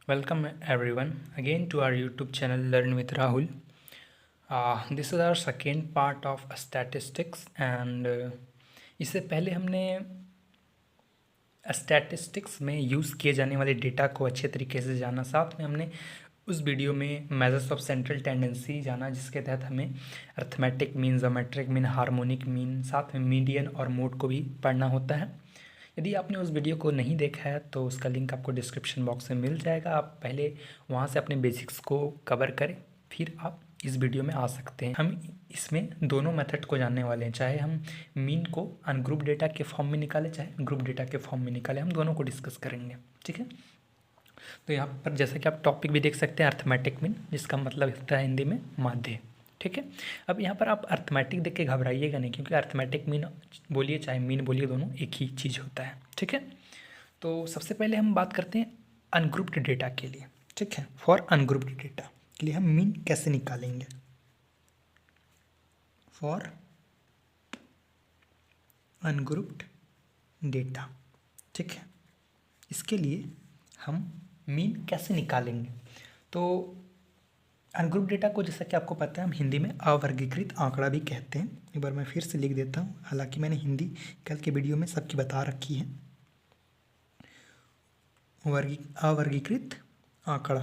Welcome everyone again to our YouTube channel Learn with Rahul. This is our second part of statistics and इससे पहले हमने statistics में use किए जाने वाले डेटा को अच्छे तरीके से जाना। साथ में हमने उस वीडियो में मेजर्स ऑफ सेंट्रल टेंडेंसी जाना, जिसके तहत हमें arithmetic mean, geometric mean, harmonic mean, साथ में मीडियन और मोड को भी पढ़ना होता है। यदि आपने उस वीडियो को नहीं देखा है तो उसका लिंक आपको डिस्क्रिप्शन बॉक्स में मिल जाएगा। आप पहले वहाँ से अपने बेसिक्स को कवर करें, फिर आप इस वीडियो में आ सकते हैं। हम इसमें दोनों मेथड को जानने वाले हैं, चाहे हम मीन को अनग्रुप डेटा के फॉर्म में निकालें, चाहे ग्रुप डेटा के फॉर्म में निकालें, हम दोनों को डिस्कस करेंगे। ठीक है, तो यहाँ पर जैसा कि आप टॉपिक भी देख सकते हैं, अर्थमेटिक मीन, जिसका मतलब होता है हिंदी में माध्य। ठीक है, अब यहाँ पर आप अर्थमेटिक देख के घबराइएगा नहीं, क्योंकि अर्थमेटिक मीन बोलिए चाहे मीन बोलिए, दोनों एक ही चीज़ होता है। ठीक है, तो सबसे पहले हम बात करते हैं अनग्रुप्ड डेटा के लिए। ठीक है, फॉर अनग्रुप्ड डेटा के लिए हम मीन कैसे निकालेंगे। फॉर अनग्रुप्ड डेटा, ठीक है, इसके लिए हम मीन कैसे निकालेंगे। तो अनग्रुप डेटा को, जैसा कि आपको पता है, हम हिंदी में अवर्गीकृत आंकड़ा भी कहते हैं। एक बार मैं फिर से लिख देता हूँ, हालांकि मैंने हिंदी कल के वीडियो में सबकी बता रखी है। अवर्गीकृत आंकड़ा,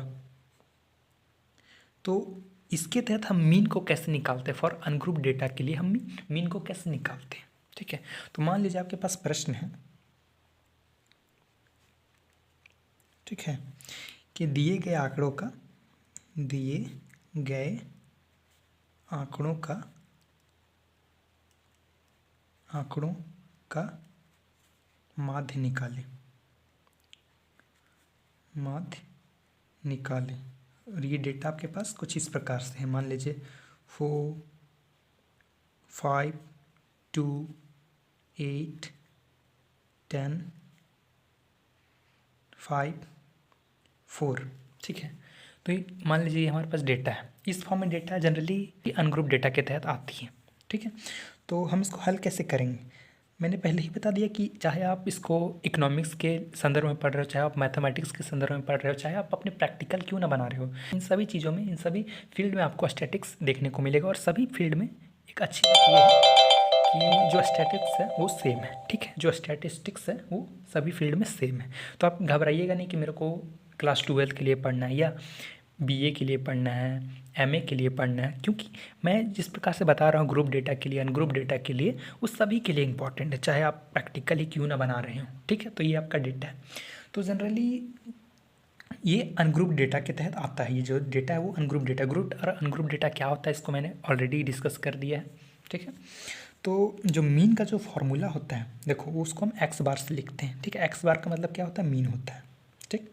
तो इसके तहत हम मीन को कैसे निकालते हैं। फॉर अनग्रुप डेटा के लिए हम मीन को कैसे निकालते हैं। ठीक है, तो मान लीजिए आपके पास प्रश्न है, ठीक है, कि दिए गए आंकड़ों का माध्य निकालें। और ये डेटा आपके पास कुछ इस प्रकार से है। मान लीजिए 4, 5, 2, 8, 10, 5, 4। ठीक है, तो ये मान लीजिए हमारे पास डेटा है, इस फॉर्म में डेटा जनरली अनग्रुप डेटा के तहत आती है। ठीक है, तो हम इसको हल कैसे करेंगे। मैंने पहले ही बता दिया कि चाहे आप इसको इकोनॉमिक्स के संदर्भ में पढ़ रहे हो, चाहे आप मैथमेटिक्स के संदर्भ में पढ़ रहे हो, चाहे आप अपने प्रैक्टिकल क्यों ना बना रहे हो, इन सभी चीज़ों में, इन सभी फील्ड में आपको स्टैटिक्स देखने को मिलेगा। और सभी फील्ड में एक अच्छी बात यह है कि जो स्टैटिक्स है वो सेम है। ठीक है, जो स्टैटिस्टिक्स है वो सभी फील्ड में सेम है। तो आप घबराइएगा नहीं कि मेरे को क्लास 12 के लिए पढ़ना है या बीए के लिए पढ़ना है, एमए के लिए पढ़ना है, क्योंकि मैं जिस प्रकार से बता रहा हूँ ग्रुप डेटा के लिए, अनग्रुप डेटा के लिए, उस सभी के लिए इंपॉर्टेंट है, चाहे आप प्रैक्टिकल ही क्यों ना बना रहे हो। ठीक है, तो ये आपका डेटा है। तो जनरली ये अनग्रुप डेटा के तहत आता है। ये जो डेटा है वो अनग्रुप डेटा। ग्रुप और अनग्रुप डेटा क्या होता है, इसको मैंने ऑलरेडी डिस्कस कर दिया है। ठीक है, तो जो मीन का जो फॉर्मूला होता है, देखो उसको हम एक्स बार से लिखते हैं। ठीक है, एक्स बार का मतलब क्या होता है, मीन होता है। ठीक,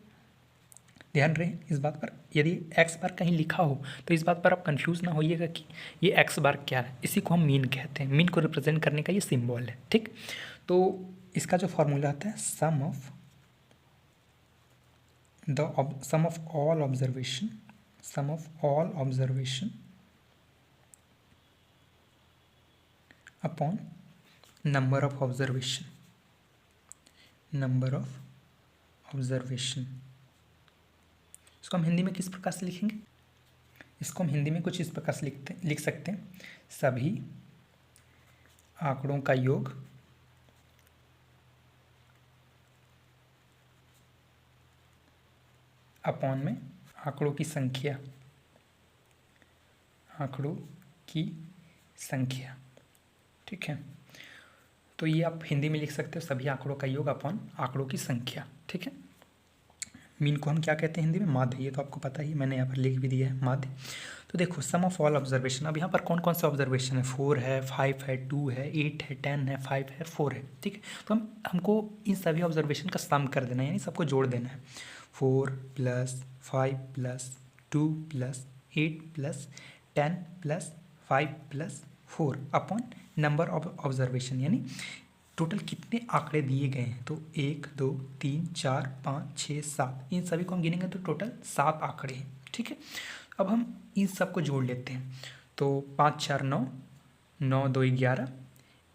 ध्यान रहे इस बात पर। यदि एक्स बार कहीं लिखा हो तो इस बात पर आप कंफ्यूज ना होइएगा कि ये एक्स बार क्या है। इसी को हम मीन कहते हैं। मीन को रिप्रेजेंट करने का ये सिंबल है। ठीक, तो इसका जो फॉर्मूला आता है, sum of all observation upon number of observation. इसको हम हिंदी में किस प्रकार से लिखेंगे। इसको हम हिंदी में कुछ इस प्रकार से लिख सकते हैं, सभी आंकड़ों का योग अपॉन में आंकड़ों की संख्या। ठीक है, तो ये आप हिंदी में लिख सकते हो, सभी आंकड़ों का योग अपॉन आंकड़ों की संख्या। ठीक है, मीन को हम क्या कहते हैं हिंदी में, माध्य। ये तो आपको पता ही, मैंने यहाँ पर लिख भी दिया है, माध्य। तो देखो सम ऑफ ऑल ऑब्जर्वेशन, अब यहाँ पर कौन कौन से ऑब्जर्वेशन है, 4 है, 5 है, 2 है, 8 है, 10 है, 5 है, 4 है। ठीक है, तो हमको इन सभी ऑब्जर्वेशन का सम कर देना है, यानी सबको जोड़ देना है। 4 + 5 + 2 + 8 + 10 + 5 + 4 अपॉन नंबर ऑफ ऑब्जर्वेशन, यानी टोटल कितने आंकड़े दिए गए हैं। तो 1, 2, 3, 4, 5, 6, 7, इन सभी को हम गिनेंगे तो टोटल 7 आंकड़े हैं। ठीक है, अब हम इन सब को जोड़ लेते हैं। तो 5, 4, 9, 9, 2, 11,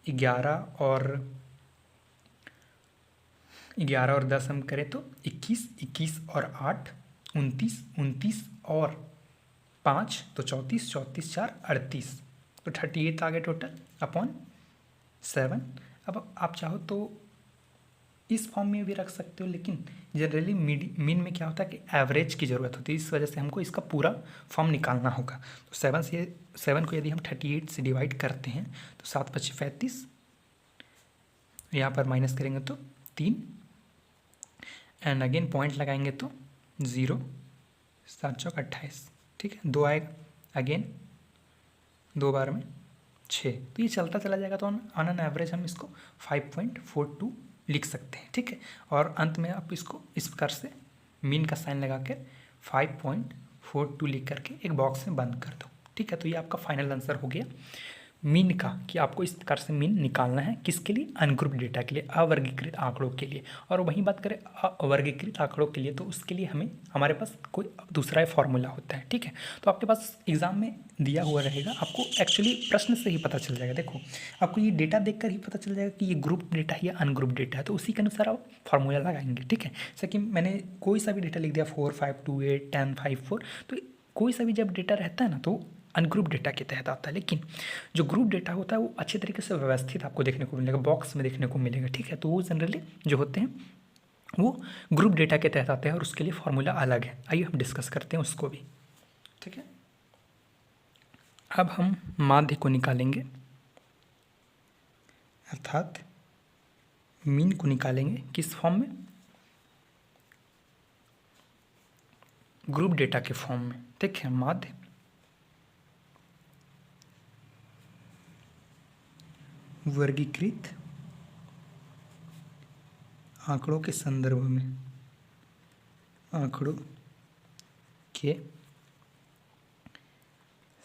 11 और 10 हम करें तो 21, 21 और 8 29, 29 और 5 तो 34, 34 4 38, तो 38 आ गए टोटल अपॉन 7। अब आप चाहो तो इस फॉर्म में भी रख सकते हो, लेकिन जनरली मीन में क्या होता है कि एवरेज की ज़रूरत होती है, इस वजह से हमको इसका पूरा फॉर्म निकालना होगा। तो 7 को यदि हम 38 से डिवाइड करते हैं तो 7 × 5 = 35, यहाँ पर माइनस करेंगे तो 3 एंड अगेन पॉइंट लगाएंगे तो 0, 7 × 28, ठीक है, 2 आएगा, अगेन 2 बार में 6, तो ये चलता चला जाएगा। तो ऑन एन एवरेज हम इसको 5.42 लिख सकते हैं, ठीक है। और अंत में आप इसको इस प्रकार से मीन का साइन लगा कर 5.42 लिख करके एक बॉक्स में बंद कर दो, ठीक है। तो ये आपका फाइनल आंसर हो गया मीन का, कि आपको इस प्रकार से मीन निकालना है, किसके लिए, अनग्रुप डेटा के लिए, अवर्गीकृत आंकड़ों के लिए। और वहीं बात करें अवर्गीकृत आंकड़ों के लिए, तो उसके लिए हमारे पास कोई दूसरा फॉर्मूला होता है, ठीक है। तो आपके पास एग्जाम में दिया हुआ रहेगा, आपको एक्चुअली प्रश्न से ही पता चल जाएगा। देखो, आपको ये डेटा देखकर ही पता चल जाएगा कि ये ग्रुप डेटा है या अनग्रुप डेटा है, तो उसी के अनुसार आप फॉर्मूला लगाएंगे, ठीक है। जैसे कि मैंने कोई सा भी डेटा लिख दिया 4 5 2 8 10 5 4, तो कोई सा भी जब डेटा रहता है ना तो अनग्रुप डेटा के तहत आता है। लेकिन जो ग्रुप डेटा होता है वो अच्छे तरीके से व्यवस्थित आपको देखने को मिलेगा, बॉक्स में देखने को मिलेगा, ठीक है। तो वो जनरली जो होते हैं वो ग्रुप डेटा के तहत आते हैं और उसके लिए फॉर्मूला अलग है। आइए हम डिस्कस करते हैं उसको भी, ठीक है। अब हम माध्य को निकालेंगे, अर्थात मीन को निकालेंगे किस फॉर्म में, ग्रुप डेटा के फॉर्म में, ठीक है। माध्य वर्गीकृत आंकड़ों के संदर्भ में, आंकड़ों के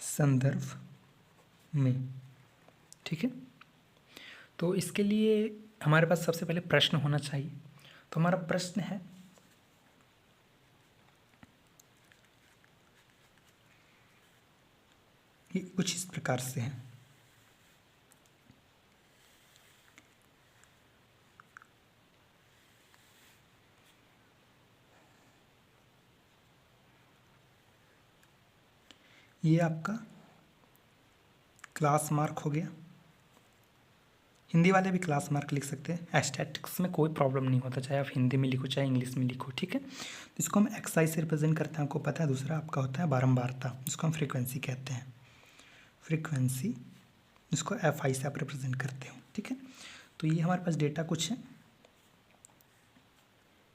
संदर्भ में, ठीक है। तो इसके लिए हमारे पास सबसे पहले प्रश्न होना चाहिए। तो हमारा प्रश्न है, ये कुछ इस प्रकार से है, ये आपका क्लास मार्क हो गया। हिंदी वाले भी क्लास मार्क लिख सकते हैं, स्टैटिक्स में कोई प्रॉब्लम नहीं होता, चाहे आप हिंदी में लिखो चाहे इंग्लिश में लिखो, ठीक है। इसको हम एक्साई से रिप्रेजेंट करते हैं, आपको पता है। दूसरा आपका होता है बारंबारता, इसको हम फ्रीक्वेंसी कहते हैं, फ्रीक्वेंसी, इसको FI से आप रिप्रेजेंट करते हो, ठीक है। तो ये हमारे पास डेटा कुछ है,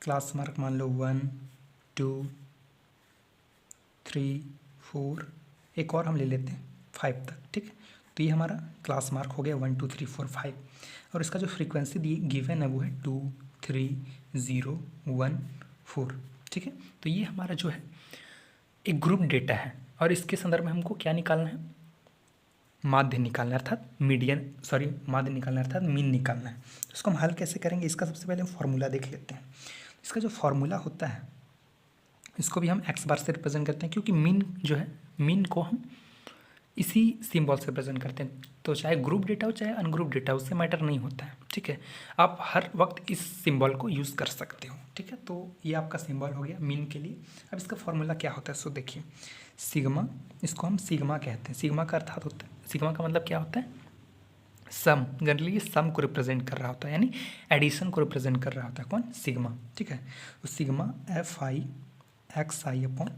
क्लास मार्क मान लो 1 2 3 4, एक और हम ले लेते हैं 5 तक, ठीक है। तो ये हमारा क्लास मार्क हो गया 1 2 3 4 5, और इसका जो फ्रीक्वेंसी दी गिवन है वो है 2 3 0 1 4, ठीक है। तो ये हमारा जो है एक ग्रुप डेटा है, और इसके संदर्भ में हमको क्या निकालना है, माध्य निकालना है, अर्थात माध्य निकालना है, अर्थात मीन निकालना है। तो इसको हम हल कैसे करेंगे, इसका सबसे पहले हम फॉर्मूला देख लेते हैं। इसका जो फॉर्मूला होता है इसको भी हम x बार से रिप्रेजेंट करते हैं, क्योंकि मीन जो है, मीन को हम इसी सिंबल से रिप्रेजेंट करते हैं। तो चाहे ग्रुप डेटा हो चाहे अनग्रुप डेटा हो, उससे मैटर नहीं होता है, ठीक है। आप हर वक्त इस सिंबल को यूज़ कर सकते हो, ठीक है। तो ये आपका सिंबल हो गया मीन के लिए। अब इसका फॉर्मूला क्या होता है, सो देखिए, सिग्मा, इसको हम सिग्मा कहते हैं। सिग्मा का अर्थात होता है, सिग्मा का मतलब क्या होता है, सम। जनरली ये सम को रिप्रेजेंट कर रहा होता है, यानी एडिशन को रिप्रेजेंट कर रहा होता है, कौन, सिग्मा, ठीक है। तो sigma FI XI upon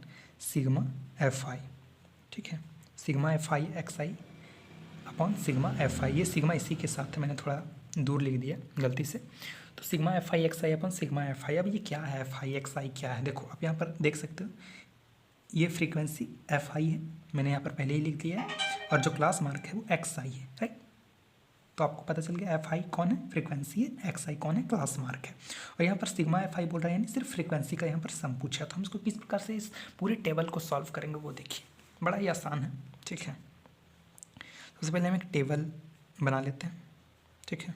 sigma FI, ठीक है। Sigma FI XI upon sigma FI, ये सिग्मा इसी के साथ है, मैंने थोड़ा दूर लिख दिया गलती से। तो sigma FI XI upon sigma FI। अब ये क्या है, FI XI क्या है, देखो आप यहाँ पर देख सकते हो, ये फ्रीक्वेंसी FI है, मैंने यहाँ पर पहले ही लिख दिया है, और जो क्लास मार्क है वो XI है, राइट। तो आपको पता चल गया FI कौन है, फ्रीक्वेंसी है, XI कौन है, क्लास मार्क है। और यहाँ पर सिग्मा FI बोल रहा है, यानी सिर्फ फ्रीक्वेंसी का यहाँ पर सम पूछा। तो हम इसको किस प्रकार से इस पूरे टेबल को सॉल्व करेंगे वो देखिए, बड़ा ही आसान है, ठीक है। सबसे पहले हम एक टेबल बना लेते हैं, ठीक है।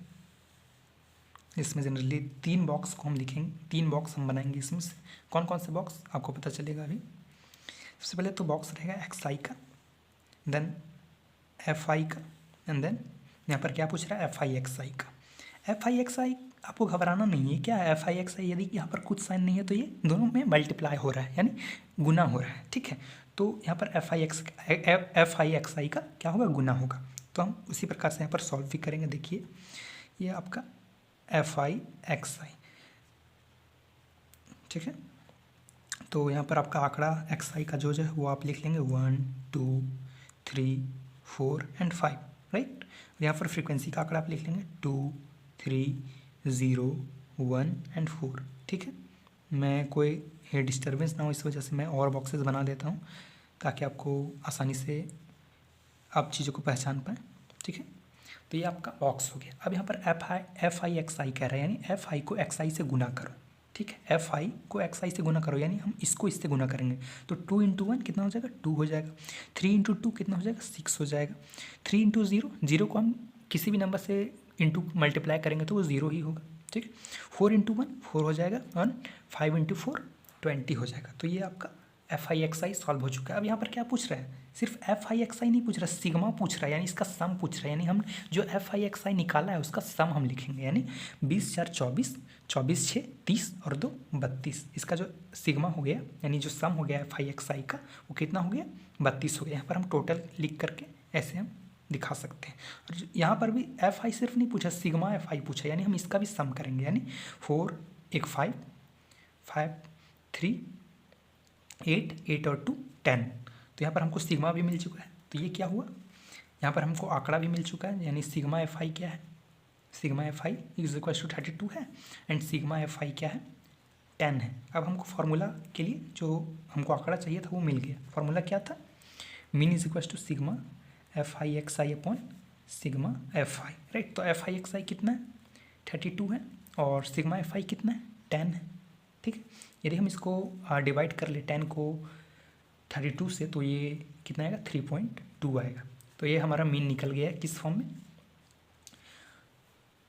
इसमें जनरली 3 बॉक्स को हम लिखेंगे, 3 बॉक्स हम बनाएंगे। इसमें से कौन कौन से बॉक्स आपको पता चलेगा अभी। सबसे पहले तो बॉक्स रहेगा XI का, देन FI का, एंड देन यहाँ पर क्या पूछ रहा है, FI XI का। FI XI आपको घबराना नहीं है। क्या है एफ आई एक्स आई, यदि यहाँ पर कुछ साइन नहीं है तो ये दोनों में मल्टीप्लाई हो रहा है, यानी गुना हो रहा है, ठीक है। तो यहाँ पर एफ आई एक्स आई का क्या होगा, गुना होगा। तो हम उसी प्रकार से यहाँ पर सॉल्व भी करेंगे। देखिए ये आपका एफ आई एक्स आई, ठीक है। तो यहाँ पर आपका आंकड़ा एक्स आई का जो है वो आप लिख लेंगे 1 2 3 4 एंड 5, राइट। यहाँ पर फ्रीक्वेंसी का आंकड़ा आप लिख लेंगे 2 3 0 1 एंड 4, ठीक है। मैं कोई डिस्टर्बेंस ना हो इस वजह से मैं और बॉक्सेस बना देता हूँ ताकि आपको आसानी से आप चीज़ों को पहचान पाएँ, ठीक है। तो ये आपका बॉक्स हो गया। अब यहाँ पर एफ आई एक्स आई कह रहा है, यानी एफ आई को एक्स आई से गुना करो, ठीक है। एफ आई को एक्स आई से गुना करो, यानी हम इसको इससे गुना करेंगे। तो 2 इंटू 1 कितना हो जाएगा, 2 हो जाएगा। 3 इंटू 2 कितना हो जाएगा, 6 हो जाएगा। 3 इंटू 0, 0 को हम किसी भी नंबर से इंटू मल्टीप्लाई करेंगे तो वो 0 ही होगा, ठीक है। 4 इंटू 1 4 हो जाएगा, और 5 इंटू 4 20 हो जाएगा। तो ये आपका F I X I solve हो चुका है। अब यहाँ पर क्या पूछ रहा है, सिर्फ एफ आई एक्स आई नहीं पूछ रहा, सिग्मा पूछ रहा है, यानी इसका सम पूछ रहा है। यानी हम जो एफ आई एक्स आई निकाला है उसका सम हम लिखेंगे, यानी 20 4 24, 24 6 30 और 2 32। इसका जो सिग्मा हो गया, यानी जो सम हो गया एफ आई एक्स आई का, वो कितना हो गया, 32 हो गया। यहाँ पर हम टोटल लिख करके ऐसे हम दिखा सकते हैं। और यहाँ पर भी एफ आई सिर्फ नहीं पूछा, सिग्मा एफ आई पूछा, यानी हम इसका भी सम करेंगे। यानी 4 1 5 5 3 8 8 और 2 10। तो यहाँ पर हमको सिग्मा भी मिल चुका है। तो ये क्या हुआ, यहाँ पर हमको आंकड़ा भी मिल चुका है, यानी सिग्मा एफ आई क्या है, sigma F I is equal to 32 है, एंड सिग्मा एफ आई क्या है, 10 है। अब हमको फार्मूला के लिए जो हमको आंकड़ा चाहिए था वो मिल गया। फार्मूला क्या था, mean is equal to sigma F I X I upon sigma F I, right. तो एफ आई एक्स आई कितना है, 32 है, और सिग्मा एफ आई कितना है, 10 है, ठीक है। यदि हम इसको डिवाइड कर ले 10 को 32 से, तो ये कितना आएगा, 3.2 आएगा। तो ये हमारा मीन निकल गया है किस फॉर्म में,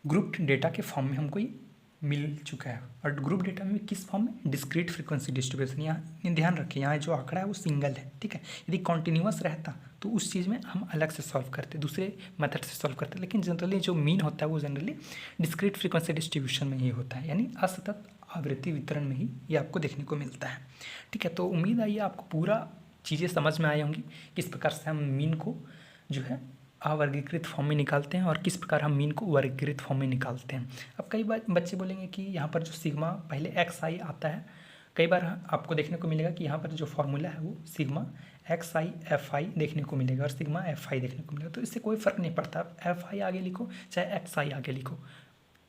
ग्रुप डेटा के फॉर्म में हमको ये मिल चुका है। और ग्रुप डेटा में किस फॉर्म में, डिस्क्रीट फ्रीक्वेंसी डिस्ट्रीब्यूशन। यहाँ ध्यान रखिए, यहाँ जो आंकड़ा है वो सिंगल है, ठीक है। यदि कॉन्टिन्यूअस रहता तो उस चीज़ में हम अलग से सॉल्व करते, दूसरे मेथड से सॉल्व करते, लेकिन जनरली जो मीन होता है वो जनरली डिस्क्रीट फ्रीक्वेंसी डिस्ट्रीब्यूशन में ही होता है, यानी असतत आवृत्ति वितरण में ही ये आपको देखने को मिलता है, ठीक है। तो उम्मीद है ये आपको पूरा चीज़ें समझ में आई होंगी, किस प्रकार से हम मीन को जो है अवर्गीकृत फॉर्म में निकालते हैं और किस प्रकार हम मीन को वर्गीकृत फॉर्म में निकालते हैं। अब कई बार बच्चे बोलेंगे कि यहाँ पर जो सिग्मा पहले एक्स आई आता है, कई बार आपको देखने को मिलेगा कि यहाँ पर जो फॉर्मूला है वो sigma x I F I देखने को मिलेगा और सिग्मा एफ आई देखने को मिलेगा। तो इससे कोई फ़र्क नहीं पड़ता, आप एफ आई आगे लिखो चाहे एक्स आई आगे लिखो,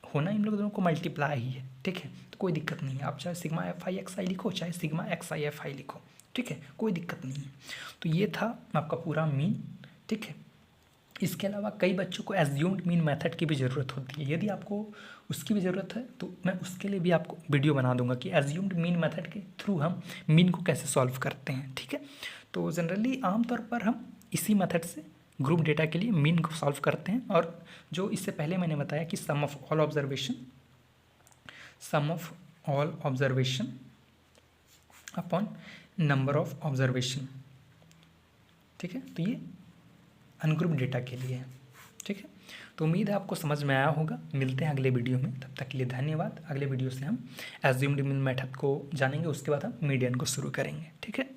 होना इन लोग दोनों को मल्टीप्लाई ही है, ठीक है। तो कोई दिक्कत नहीं है, आप चाहे सिग्मा एफ आई एक्स आई लिखो चाहे sigma x I F I लिखो, ठीक है, कोई दिक्कत नहीं है। तो ये था आपका पूरा मीन, ठीक है। इसके अलावा कई बच्चों को एज्यूम्ड मीन मेथड की भी ज़रूरत होती है। यदि आपको उसकी भी ज़रूरत है तो मैं उसके लिए भी आपको वीडियो बना दूंगा कि एज्यूम्ड मीन मेथड के थ्रू हम मीन को कैसे सॉल्व करते हैं, ठीक है। तो जनरली आमतौर पर हम इसी मेथड से ग्रुप डेटा के लिए मीन को सॉल्व करते हैं। और जो इससे पहले मैंने बताया कि sum of all observation upon number of observation, ठीक है। तो ये अनग्रुप डेटा के लिए है, ठीक है। तो उम्मीद है आपको समझ में आया होगा। मिलते हैं अगले वीडियो में, तब तक के लिए धन्यवाद। अगले वीडियो से हम एज्यूम्ड मीन मेथड को जानेंगे, उसके बाद हम मीडियन को शुरू करेंगे, ठीक है।